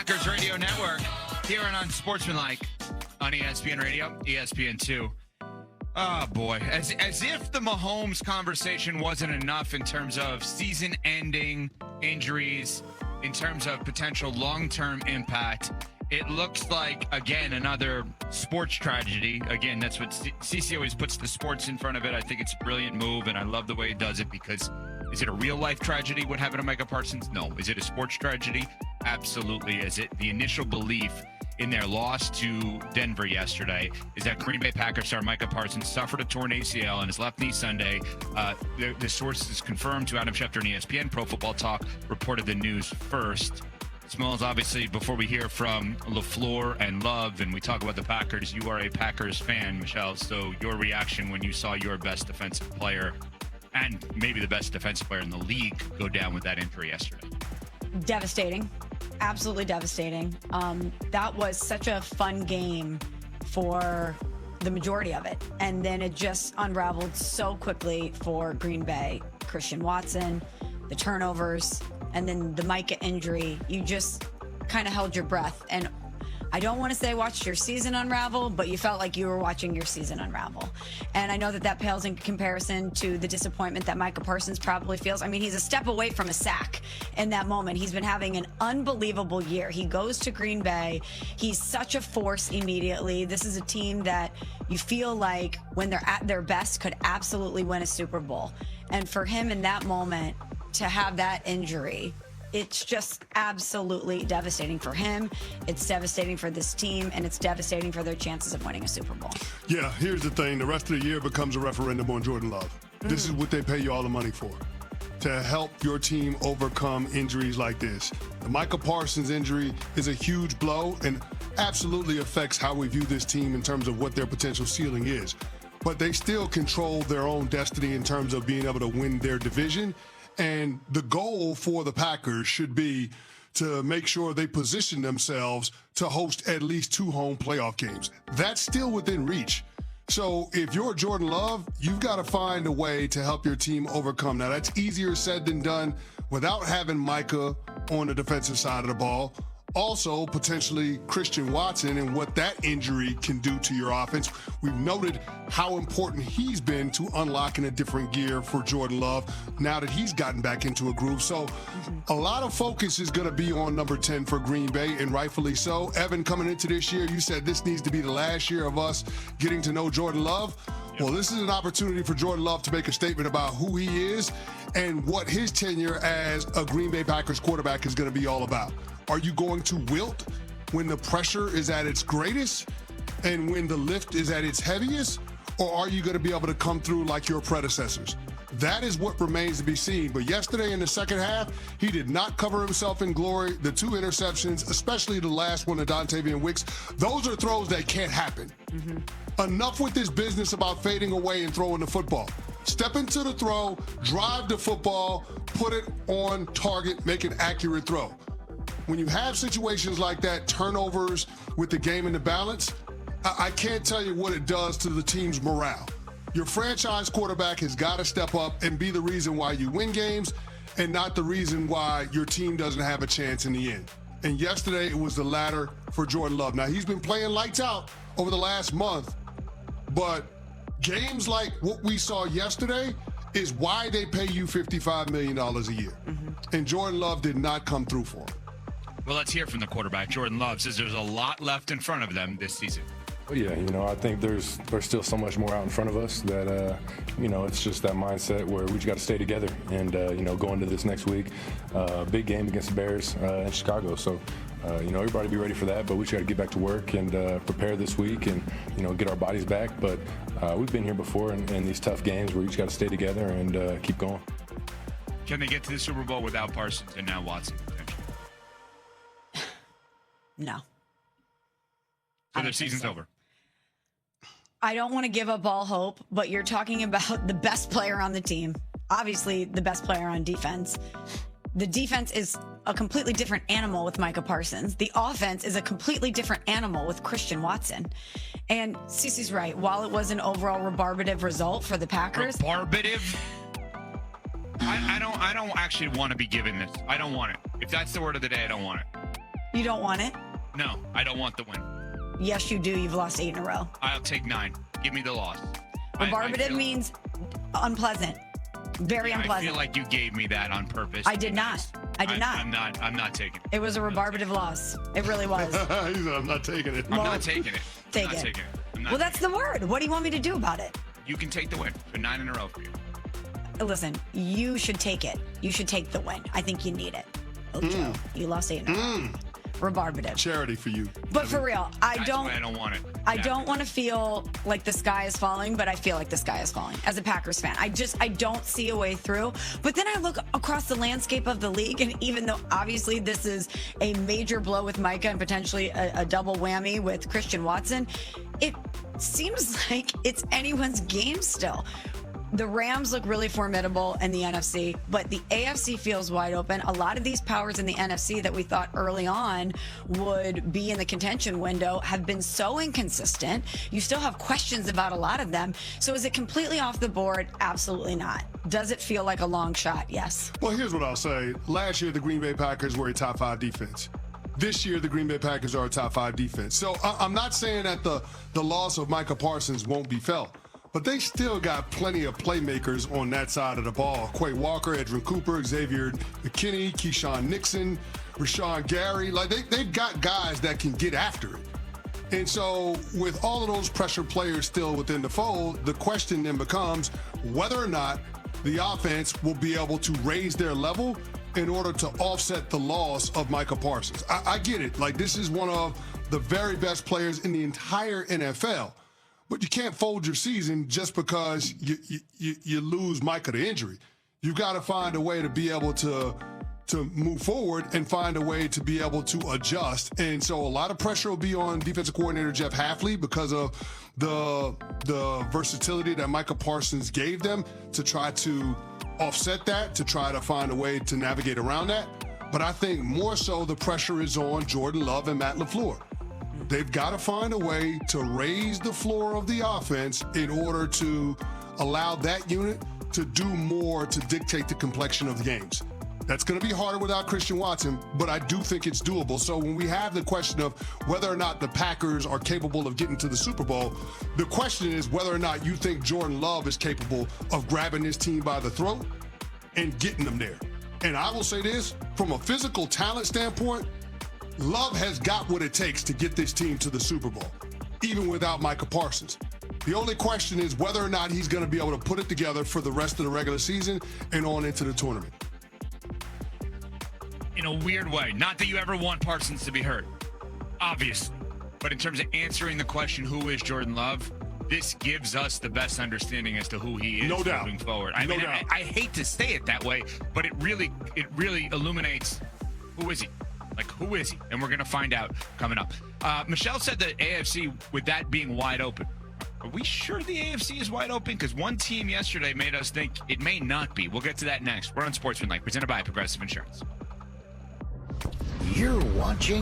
Packers Radio Network, here and on Sportsmanlike on ESPN Radio, ESPN2. Oh, boy. As if the Mahomes conversation wasn't enough in terms of season-ending injuries, in terms of potential long-term impact, it looks like, again, another sports tragedy. Again, that's what CC always puts the sports in front of it. I think it's a brilliant move, and I love the way he does it because is it a real-life tragedy what happened to Micah Parsons? No. Is it a sports tragedy? Absolutely. Is it the initial belief in their loss to Denver yesterday is that Green Bay Packers star Micah Parsons suffered a torn ACL on his left knee Sunday. The sources confirmed to Adam Schefter and ESPN. Pro Football Talk reported the news first. Smalls, obviously, before we hear from LaFleur and Love and we talk about the Packers, you are a Packers fan, Michelle. So your reaction when you saw your best defensive player and maybe the best defensive player in the league go down with that injury yesterday? Devastating. Absolutely devastating. That was such a fun game for the majority of it. And then it just unraveled so quickly for Green Bay. Christian Watson, the turnovers, and then the Micah injury. You just kind of held your breath. And I don't want to say watched your season unravel, but you felt like you were watching your season unravel. And I know that pales in comparison to the disappointment that Micah Parsons probably feels. I mean, he's a step away from a sack in that moment. He's been having an unbelievable year. He goes to Green Bay. He's such a force immediately. This is a team that you feel like when they're at their best could absolutely win a Super Bowl. And for him in that moment to have that injury, it's just absolutely devastating for him. It's devastating for this team, and it's devastating for their chances of winning a Super Bowl. Yeah, here's the thing. The rest of the year becomes a referendum on Jordan Love. This is what they pay you all the money for, to help your team overcome injuries like this. The Micah Parsons injury is a huge blow and absolutely affects how we view this team in terms of what their potential ceiling is. But they still control their own destiny in terms of being able to win their division. And the goal for the Packers should be to make sure they position themselves to host at least 2 home playoff games. That's still within reach. So if you're Jordan Love, you've got to find a way to help your team overcome. Now, that's easier said than done without having Micah on the defensive side of the ball. Also, potentially Christian Watson and what that injury can do to your offense. We've noted how important he's been to unlocking a different gear for Jordan Love now that he's gotten back into a groove. So a lot of focus is going to be on number 10 for Green Bay, and rightfully so. Evan, coming into this year, you said this needs to be the last year of us getting to know Jordan Love. Well, this is an opportunity for Jordan Love to make a statement about who he is and what his tenure as a Green Bay Packers quarterback is going to be all about. Are you going to wilt when the pressure is at its greatest and when the lift is at its heaviest? Or are you going to be able to come through like your predecessors? That is what remains to be seen. But yesterday in the second half, he did not cover himself in glory. The 2 interceptions, especially the last one to Dontavian Wicks, those are throws that can't happen. Enough with this business about fading away and throwing the football. Step into the throw, drive the football, put it on target, make an accurate throw. When you have situations like that, turnovers with the game in the balance, I can't tell you what it does to the team's morale. Your franchise quarterback has got to step up and be the reason why you win games and not the reason why your team doesn't have a chance in the end. And yesterday, it was the latter for Jordan Love. Now, he's been playing lights out over the last month, but games like what we saw yesterday is why they pay you $55 million a year. And Jordan Love did not come through for him. Well, let's hear from the quarterback. Jordan Love says there's a lot left in front of them this season. Well, yeah, I think there's still so much more out in front of us that, it's just that mindset where we just got to stay together and, go into this next week, big game against the Bears in Chicago. So, everybody be ready for that, but we just got to get back to work and prepare this week and, get our bodies back. But we've been here before in these tough games where you just got to stay together and keep going. Can they get to the Super Bowl without Parsons and now Watson? No. So their season's over. I don't want to give up all hope, but you're talking about the best player on the team. Obviously, the best player on defense. The defense is a completely different animal with Micah Parsons. The offense is a completely different animal with Christian Watson. And Cece's right. While it was an overall rebarbative result for the Packers. Rebarbative? I don't actually want to be given this. I don't want it. If that's the word of the day, I don't want it. You don't want it? No, I don't want the win. Yes, you do. You've lost 8 in a row. I'll take 9. Give me the loss. Rebarbative means unpleasant. Very unpleasant. I feel like you gave me that on purpose. I did not. I did not. I'm not taking it. It was a rebarbative loss. It really was. He said, I'm not taking it. I'm not taking it. Take I'm not it. taking it. I'm not Well, that's the taking word. What do you want me to do about it? it. You can take the win. So 9 in a row for you. Listen, you should take it. You should take the win. I think you need it. Ocho, you lost 8 in a row. Rebarbative. Charity for you. But for real, I That's don't why I don't want it. I don't want to feel like the sky is falling, but I feel like the sky is falling as a Packers fan. I don't see a way through. But then I look across the landscape of the league, and even though obviously this is a major blow with Micah and potentially a double whammy with Christian Watson, it seems like it's anyone's game still. The Rams look really formidable in the NFC, but the AFC feels wide open. A lot of these powers in the NFC that we thought early on would be in the contention window have been so inconsistent. You still have questions about a lot of them. So is it completely off the board? Absolutely not. Does it feel like a long shot? Yes. Well, here's what I'll say. Last year, the Green Bay Packers were a top 5 defense. This year, the Green Bay Packers are a top 5 defense. So I'm not saying that the loss of Micah Parsons won't be felt. But they still got plenty of playmakers on that side of the ball. Quay Walker, Edrin Cooper, Xavier McKinney, Keyshawn Nixon, Rashawn Gary. Like, they've got guys that can get after it. And so with all of those pressure players still within the fold, the question then becomes whether or not the offense will be able to raise their level in order to offset the loss of Micah Parsons. I get it. Like, this is one of the very best players in the entire NFL. But you can't fold your season just because you lose Micah to injury. You've got to find a way to be able to move forward and find a way to be able to adjust. And so a lot of pressure will be on defensive coordinator Jeff Hafley because of the versatility that Micah Parsons gave them to try to offset that, to try to find a way to navigate around that. But I think more so the pressure is on Jordan Love and Matt LaFleur. They've got to find a way to raise the floor of the offense in order to allow that unit to do more to dictate the complexion of the games. That's going to be harder without Christian Watson, but I do think it's doable. So when we have the question of whether or not the Packers are capable of getting to the Super Bowl, the question is whether or not you think Jordan Love is capable of grabbing this team by the throat and getting them there. And I will say this, from a physical talent standpoint, Love has got what it takes to get this team to the Super Bowl, even without Micah Parsons. The only question is whether or not he's going to be able to put it together for the rest of the regular season and on into the tournament. In a weird way. Not that you ever want Parsons to be hurt, obviously. But in terms of answering the question, who is Jordan Love, this gives us the best understanding as to who he is moving forward. I hate to say it that way, but it really illuminates who is he. Like, who is he? And we're going to find out coming up. Michelle said that AFC, with that being wide open. Are we sure the AFC is wide open? Because one team yesterday made us think it may not be. We'll get to that next. We're on Sportsmanlike, presented by Progressive Insurance. You're watching